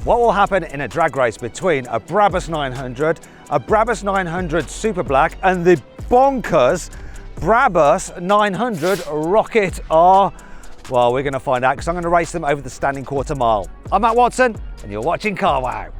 What will happen in a drag race between a Brabus 900, a Brabus 900 Superblack and the bonkers Brabus 900 Rocket R? Well, we're going to find out because I'm going to race them over the standing quarter mile. I'm Matt Watson and you're watching Carwow.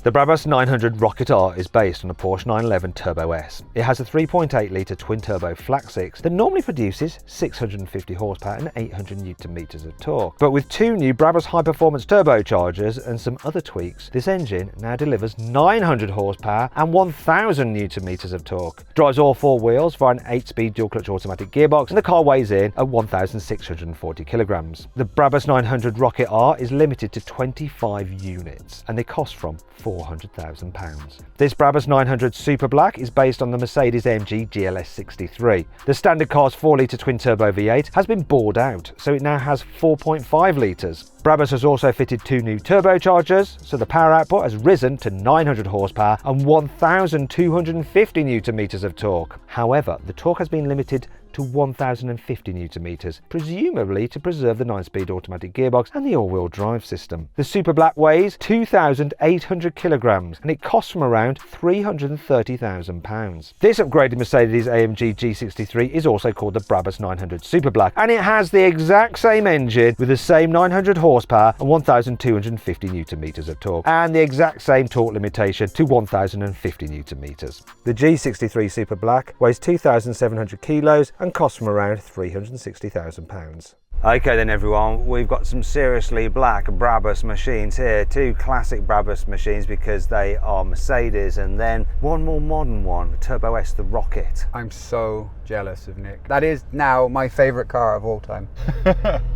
The Brabus 900 Rocket R is based on a Porsche 911 Turbo S. It has a 3.8 litre twin-turbo flat six that normally produces 650 horsepower and 800 Newton-meters of torque. But with two new Brabus high-performance turbochargers and some other tweaks, this engine now delivers 900 horsepower and 1000 Newton-meters of torque. Drives all four wheels via an 8-speed dual-clutch automatic gearbox, and the car weighs in at 1,640 kilograms. The Brabus 900 Rocket R is limited to 25 units, and they cost from £400,000. This Brabus 900 Superblack is based on the Mercedes AMG GLS 63. The standard car's 4-litre twin-turbo V8 has been bored out, so it now has 4.5 litres. Brabus has also fitted two new turbochargers, so the power output has risen to 900 horsepower and 1,250 Newton-meters of torque. However, the torque has been limited to 1,050 Newton-meters, presumably to preserve the 9-speed automatic gearbox and the all-wheel drive system. The Superblack weighs 2,800 kilograms and it costs from around £330,000. This upgraded Mercedes AMG G63 is also called the Brabus 900 Superblack, and it has the exact same engine with the same 900 horsepower and 1,250 Newton-meters of torque, and the exact same torque limitation to 1,050 Newton-meters. The G63 Superblack weighs 2,700 kilos and costs from around £360,000. Okay then everyone, we've got some seriously black Brabus machines here, two classic Brabus machines because they are Mercedes, and then one more modern one, Turbo S, the Rocket. I'm so jealous of Nick. That is now my favourite car of all time.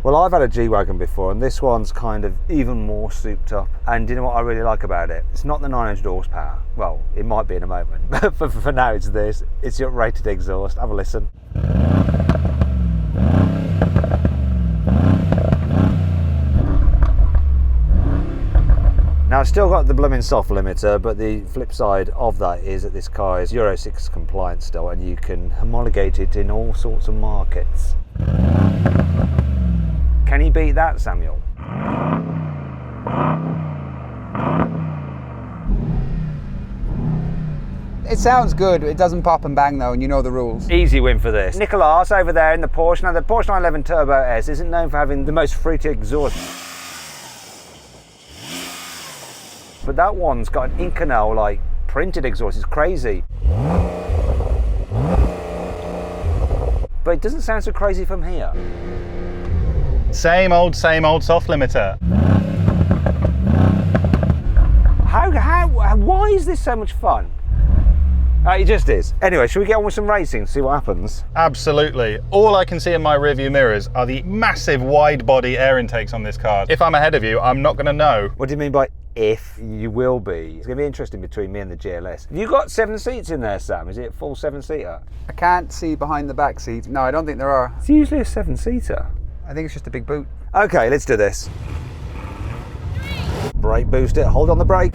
Well, I've had a G-Wagon before and this one's kind of even more souped up, and do you know what I really like about it? It's not the 900 horsepower. Well, it might be in a moment, but for now it's this. It's the uprated exhaust. Have a listen. Now, I've still got the blooming soft limiter, but the flip side of that is that this car is Euro 6 compliant still, and you can homologate it in all sorts of markets. Can you beat that, Samuel? It sounds good, it doesn't pop and bang though, and you know the rules. Easy win for this. Nicolas over there in the Porsche. Now, the Porsche 911 Turbo S isn't known for having the most fruity exhaust, but that one's got an Inconel like printed exhaust. It's crazy, but it doesn't sound so crazy from here. Same old soft limiter. Why is this so much fun? It just is. Anyway, should we get on with some racing, see what happens? Absolutely. All I can see in my rearview mirrors are the massive wide body air intakes on this car. If I'm ahead of you, I'm not going to know. What do you mean by if? You will be. It's going to be interesting between me and the GLS. Have you got 7 seats in there, Sam? Is it a full 7-seater? I can't see behind the back seat. No, I don't think there are. It's usually a 7-seater. I think it's just a big boot. Okay, let's do this. Brake boost it, hold on the brake.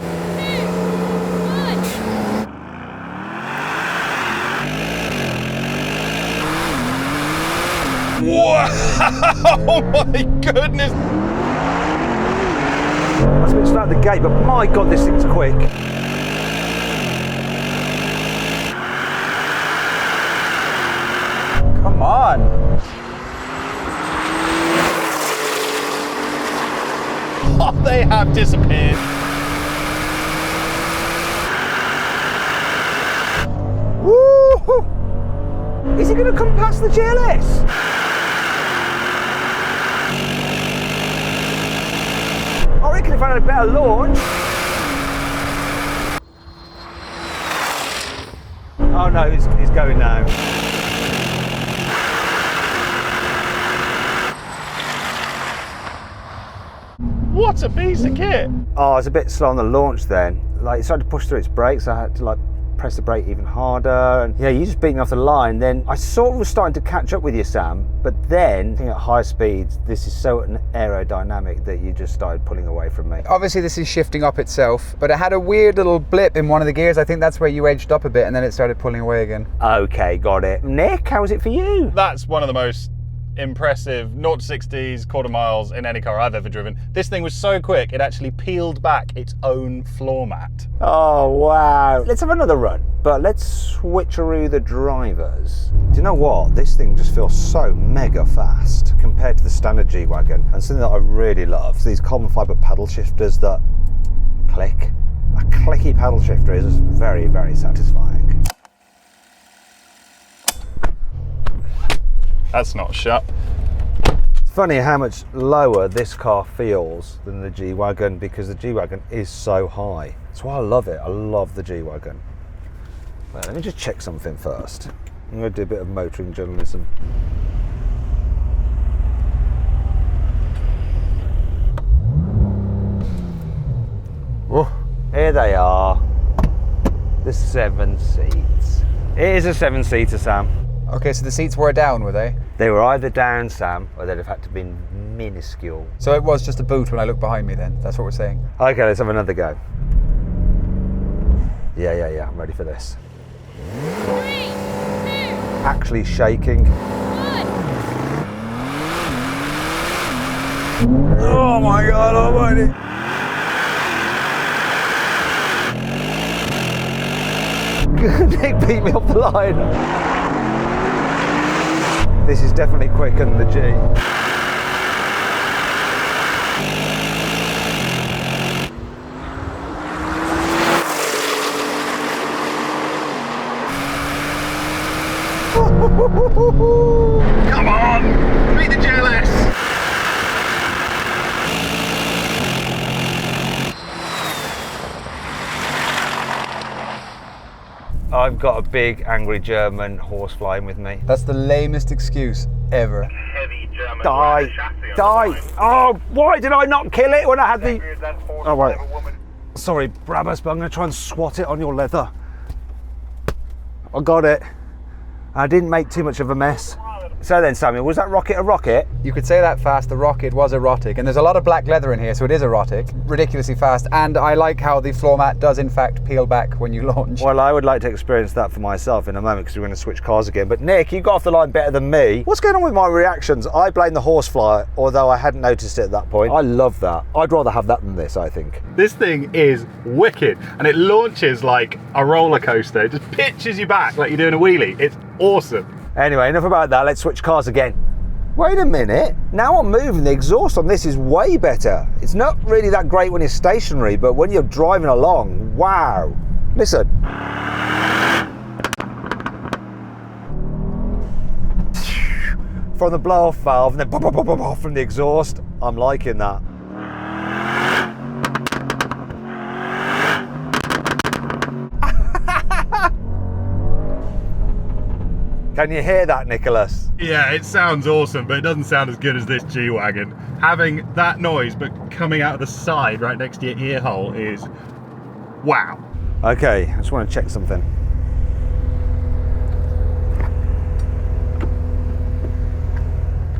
Wow! Oh my goodness! That's a bit slow at the gate, but my God, this thing's quick. Come on! Oh, they have disappeared. Woo! Is he going to come past the GLS? I reckon if I had a better launch. Oh no, he's going now. What a piece of kit! Oh, it's a bit slow on the launch then. Like, it started to push through its brakes, so I had to like press the brake even harder, and yeah, you just beat me off the line. Then I sort of was starting to catch up with you, Sam, but then I think at high speeds this is so aerodynamic that you just started pulling away from me. Obviously this is shifting up itself, but it had a weird little blip in one of the gears. I think that's where you edged up a bit and then it started pulling away again. Okay, got it. Nick, how was it for you? That's one of the most impressive 0 to 60s, quarter miles in any car I've ever driven. This thing was so quick, it actually peeled back its own floor mat. Oh, wow. Let's have another run, but let's switcheroo the drivers. Do you know what? This thing just feels so mega fast compared to the standard G-Wagon. And something that I really love, these carbon fibre paddle shifters that click. A clicky paddle shifter is very, very satisfying. That's not shut. It's funny how much lower this car feels than the G-Wagon because the G-Wagon is so high. That's why I love it. I love the G-Wagon. Well, let me just check something first. I'm going to do a bit of motoring journalism. Oh, here they are. The 7 seats. It is a 7-seater, Sam. Okay, so the seats were down, were they? They were either down, Sam, or they'd have had to have been minuscule. So it was just a boot when I look behind me then, that's what we're saying. Okay, let's have another go. Yeah, I'm ready for this. 3, 2, Actually shaking. 1. Oh my God almighty. Nick beat me off the line. This is definitely quicker than the G. Come on, beat the GLS. I've got a big angry German horse flying with me. That's the lamest excuse ever. Heavy German Die! Oh, why did I not kill it when I had the... Oh, wait. Sorry, Brabus, but I'm going to try and swat it on your leather. I got it. I didn't make too much of a mess. So then, Samuel, was that rocket a rocket? You could say that fast, the rocket was erotic, and there's a lot of black leather in here, so it is erotic, ridiculously fast, and I like how the floor mat does in fact peel back when you launch. Well, I would like to experience that for myself in a moment because we're going to switch cars again. But Nick, you got off the line better than me. What's going on with my reactions? I blame the horsefly, although I hadn't noticed it at that point. I love that. I'd rather have that than this, I think. This thing is wicked, and it launches like a roller coaster. It just pitches you back like you're doing a wheelie. It's awesome. Anyway, enough about that. Let's switch cars again. Wait a minute. Now I'm moving, the exhaust on this is way better. It's not really that great when it's stationary, but when you're driving along, wow. Listen. From the blow-off valve and then from the exhaust, I'm liking that. Can you hear that, Nicholas? Yeah, it sounds awesome, but it doesn't sound as good as this G-Wagon. Having that noise, but coming out of the side right next to your ear hole is wow. Okay, I just want to check something.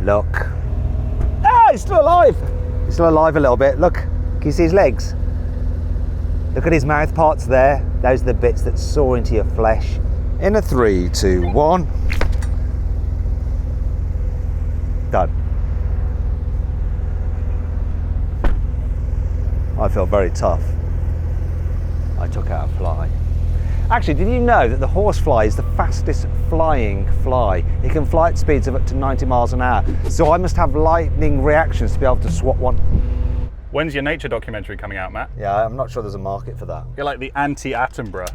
Look. Ah, he's still alive. He's still alive a little bit. Look, can you see his legs? Look at his mouth parts there. Those are the bits that saw into your flesh. In a 3, 2, 1. Done. I feel very tough. I took out a fly. Actually, did you know that the horsefly is the fastest flying fly? It can fly at speeds of up to 90 miles an hour. So I must have lightning reactions to be able to swat one. When's your nature documentary coming out, Matt? Yeah, I'm not sure there's a market for that. You're like the anti-Attenborough.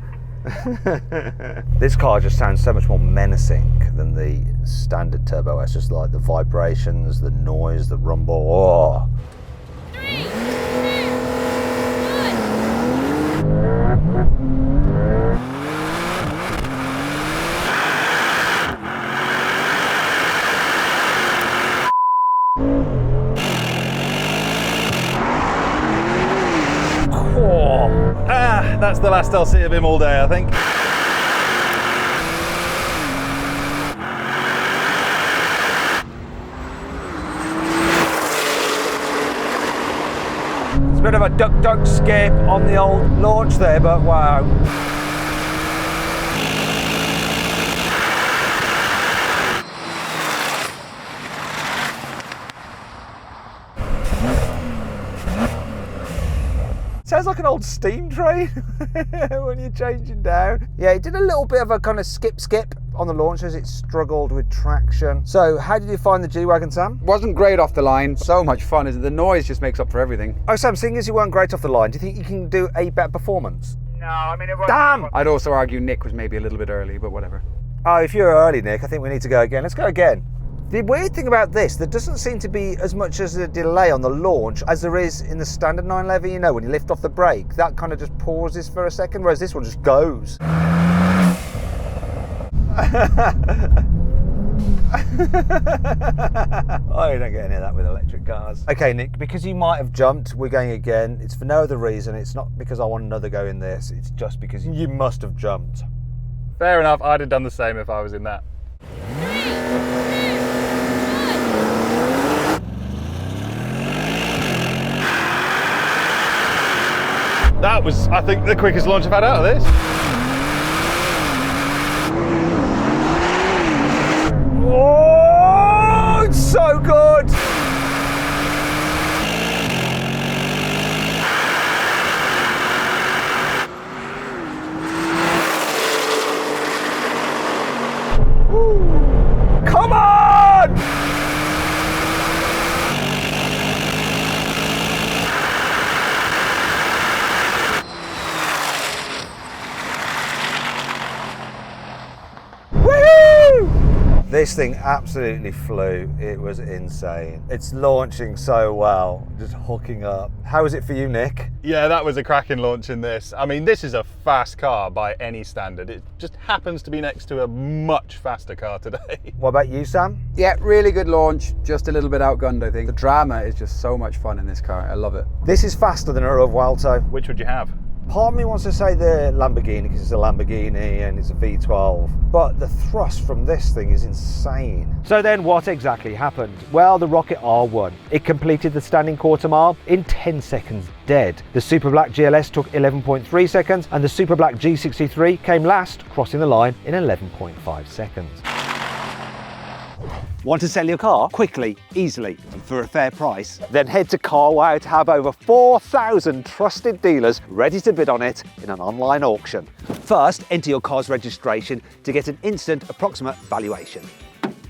This car just sounds so much more menacing than the standard Turbo S. Just like the vibrations, the noise, the rumble. Oh. 3, 2, 1. That's the last I'll see of him all day, I think. It's a bit of a duck skip on the old launch there, but wow. Sounds like an old steam train when you're changing down. Yeah, it did a little bit of a kind of skip on the launch as it struggled with traction. So how did you find the G-Wagon, Sam? Wasn't great off the line. So much fun. The noise just makes up for everything. Oh, Sam, seeing as you weren't great off the line, do you think you can do a better performance? No, I mean it was. Damn! I'd also argue Nick was maybe a little bit early, but whatever. Oh, if you're early, Nick, I think we need to go again. Let's go again. The weird thing about this, there doesn't seem to be as much as a delay on the launch as there is in the standard 911, you know, when you lift off the brake, that kind of just pauses for a second, whereas this one just goes. Oh, you don't get any of that with electric cars. Okay, Nick, because you might have jumped, we're going again. It's for no other reason. It's not because I want another go in this. It's just because you must have jumped. Fair enough, I'd have done the same if I was in that. 3, 2, 1. That was, I think, the quickest launch I've had out of this. Oh, it's so good! Come on! Woohoo! This thing absolutely flew. It was insane. It's launching so well, just hooking up. How was it for you, Nick? Yeah, that was a cracking launch in this. I mean, this is a fast car by any standard. It just happens to be next to a much faster car today. What about you, Sam? Yeah, really good launch. Just a little bit outgunned, I think. The drama is just so much fun in this car. I love it. This is faster than a Vuelto. Which would you have? Part of me wants to say the Lamborghini because it's a Lamborghini and it's a V12, but the thrust from this thing is insane. So then what exactly happened? Well, the Rocket R won. It completed the standing quarter mile in 10 seconds dead. The Superblack GLS took 11.3 seconds and the Superblack G63 came last, crossing the line in 11.5 seconds. Want to sell your car quickly, easily, and for a fair price? Then head to Carwow to have over 4,000 trusted dealers ready to bid on it in an online auction. First, enter your car's registration to get an instant approximate valuation.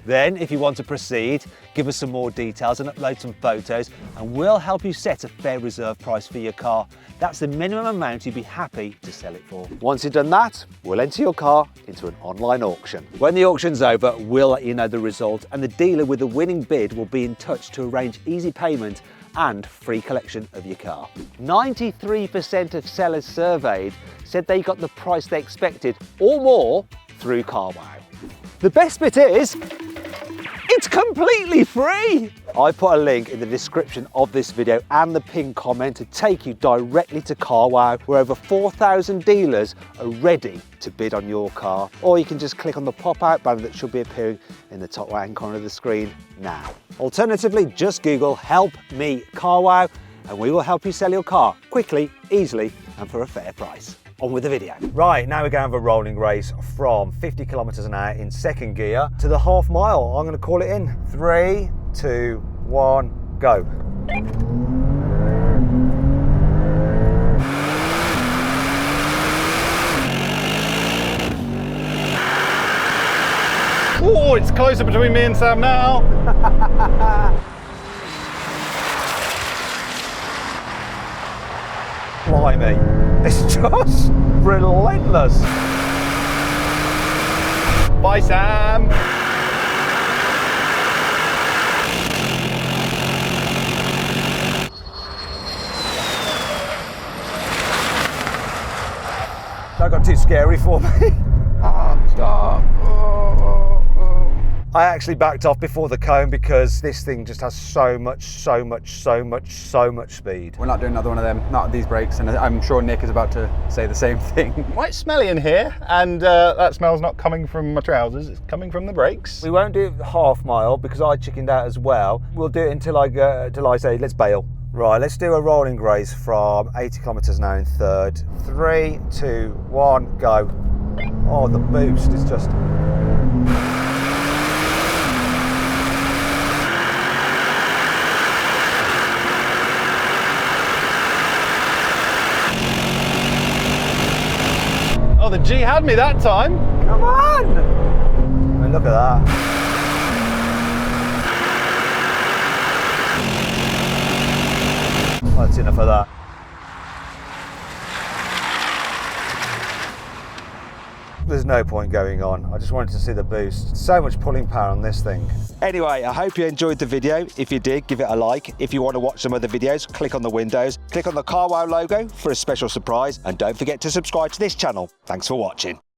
Then, if you want to proceed, give us some more details and upload some photos and we'll help you set a fair reserve price for your car. That's the minimum amount you'd be happy to sell it for. Once you've done that, we'll enter your car into an online auction. When the auction's over, we'll let you know the result and the dealer with the winning bid will be in touch to arrange easy payment and free collection of your car. 93% of sellers surveyed said they got the price they expected or more through Carwow. The best bit is, it's completely free! I put a link in the description of this video and the pinned comment to take you directly to Carwow, where over 4,000 dealers are ready to bid on your car. Or you can just click on the pop-out banner that should be appearing in the top right-hand corner of the screen now. Alternatively, just Google "Help Me Carwow" and we will help you sell your car quickly, easily, and for a fair price. On with the video. Right, now we're going to have a rolling race from 50 kilometers an hour in second gear to the half mile. I'm going to call it in. 3, 2, 1, go. Oh, it's closer between me and Sam now. Blimey, it's just relentless. Bye, Sam. That got too scary for me. Stop. I actually backed off before the cone because this thing just has so much speed. We're not doing another one of them, not at these brakes, and I'm sure Nick is about to say the same thing. Quite smelly in here, and that smell's not coming from my trousers, it's coming from the brakes. We won't do half mile because I chickened out as well. We'll do it until I say let's bail. Right, let's do a rolling race from 80 kilometers an hour in third. 3, 2, 1, go. Oh, the boost is just... the G had me that time. Come on! I mean, look at that. Well, that's enough of that. There's no point going on. I just wanted to see the boost. So much pulling power on this thing. Anyway, I hope you enjoyed the video. If you did, give it a like. If you want to watch some other videos, click on the windows. Click on the Carwow logo for a special surprise. And don't forget to subscribe to this channel. Thanks for watching.